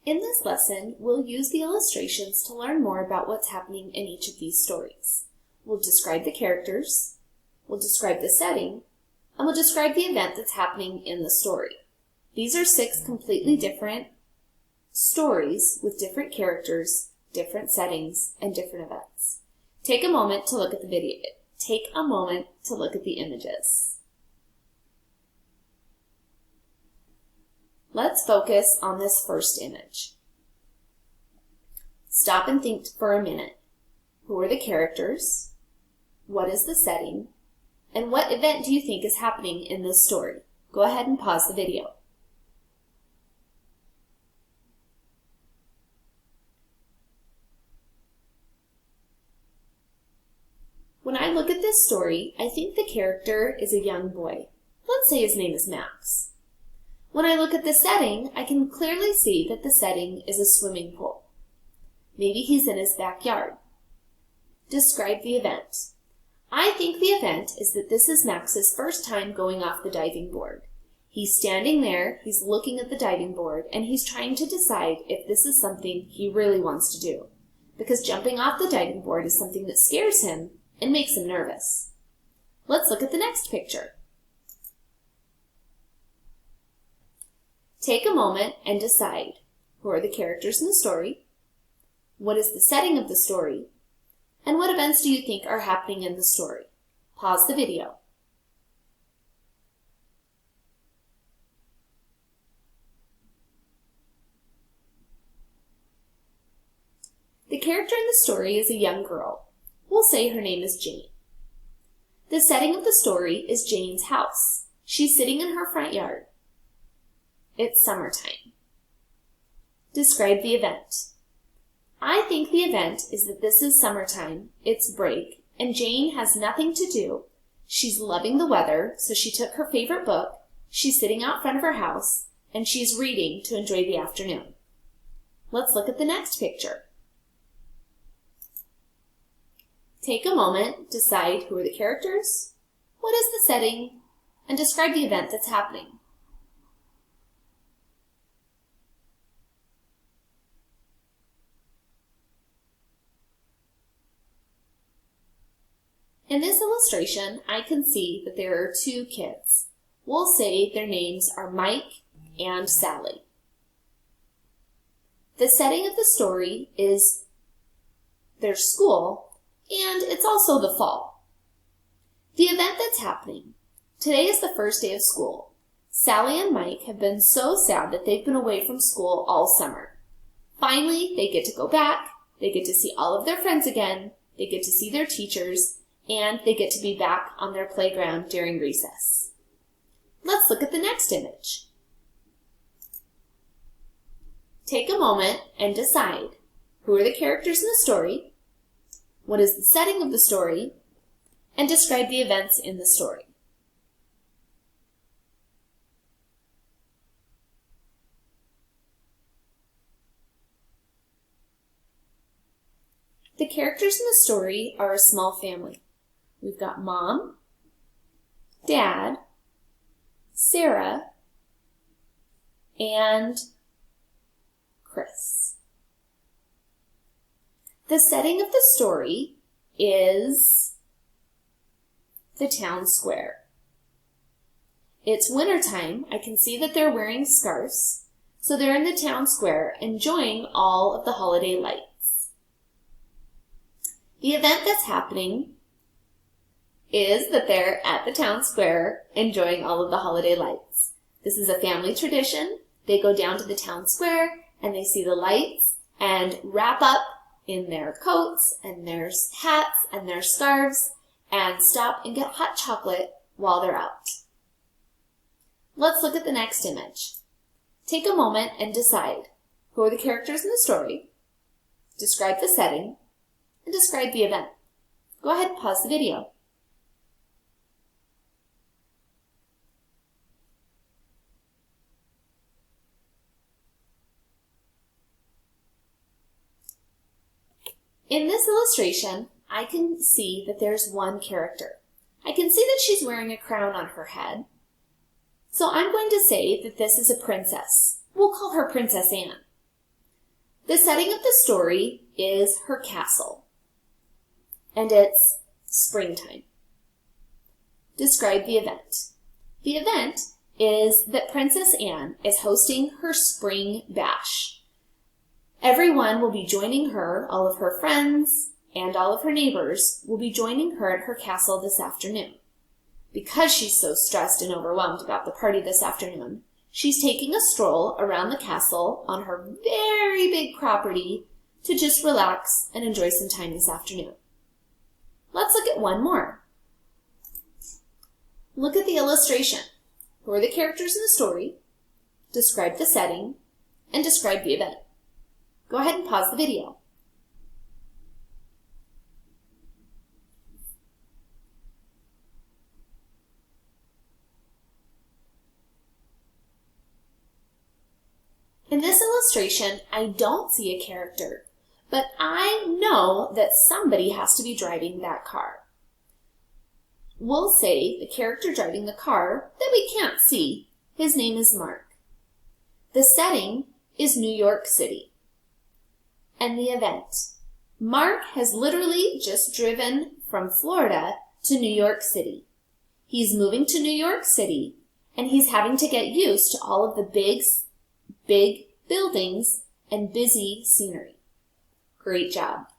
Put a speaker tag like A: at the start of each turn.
A: In this lesson, we'll use the illustrations to learn more about what's happening in each of these stories. We'll describe the characters, we'll describe the setting, and we'll describe the event that's happening in the story. These are 6 completely different stories with different characters, different settings, and different events. Take a moment to look at the video. Take a moment to look at the images. Let's focus on this first image. Stop and think for a minute. Who are the characters? What is the setting? And what event do you think is happening in this story? Go ahead and pause the video. When I look at this story, I think the character is a young boy. Let's say his name is Max. When I look at the setting, I can clearly see that the setting is a swimming pool. Maybe he's in his backyard. Describe the event. I think the event is that this is Max's first time going off the diving board. He's standing there, he's looking at the diving board, and he's trying to decide if this is something he really wants to do. Because jumping off the diving board is something that scares him and makes him nervous. Let's look at the next picture. Take a moment and decide who are the characters in the story, what is the setting of the story, and what events do you think are happening in the story. Pause the video. The character in the story is a young girl. We'll say her name is Jane. The setting of the story is Jane's house. She's sitting in her front yard. It's summertime. Describe the event. I think the event is that this is summertime, it's break, and Jane has nothing to do. She's loving the weather, so she took her favorite book, she's sitting out front of her house, and she's reading to enjoy the afternoon. Let's look at the next picture. Take a moment, decide who are the characters, what is the setting, and describe the event that's happening. In this illustration, I can see that there are 2 kids. We'll say their names are Mike and Sally. The setting of the story is their school, and it's also the fall. The event that's happening. Today is the first day of school. Sally and Mike have been so sad that they've been away from school all summer. Finally, they get to go back, they get to see all of their friends again, they get to see their teachers, and they get to be back on their playground during recess. Let's look at the next image. Take a moment and decide who are the characters in the story, what is the setting of the story, and describe the events in the story. The characters in the story are a small family. We've got Mom, Dad, Sarah, and Chris. The setting of the story is the town square. It's wintertime. I can see that they're wearing scarves, so they're in the town square enjoying all of the holiday lights. The event that's happening is that they're at the town square enjoying all of the holiday lights. This is a family tradition. They go down to the town square and they see the lights and wrap up in their coats and their hats and their scarves and stop and get hot chocolate while they're out. Let's look at the next image. Take a moment and decide who are the characters in the story, describe the setting, and describe the event. Go ahead and pause the video. In this illustration, I can see that there's one character. I can see that she's wearing a crown on her head. So I'm going to say that this is a princess. We'll call her Princess Anne. The setting of the story is her castle, and it's springtime. Describe the event. The event is that Princess Anne is hosting her spring bash. Everyone will be joining her, all of her friends and all of her neighbors will be joining her at her castle this afternoon. Because she's so stressed and overwhelmed about the party this afternoon, she's taking a stroll around the castle on her very big property to just relax and enjoy some time this afternoon. Let's look at one more. Look at the illustration. Who are the characters in the story? Describe the setting and describe the event. Go ahead and pause the video. In this illustration, I don't see a character, but I know that somebody has to be driving that car. We'll say the character driving the car that we can't see, his name is Mark. The setting is New York City. And the event. Mark has literally just driven from Florida to New York City. He's moving to New York City, and he's having to get used to all of the big buildings and busy scenery. Great job.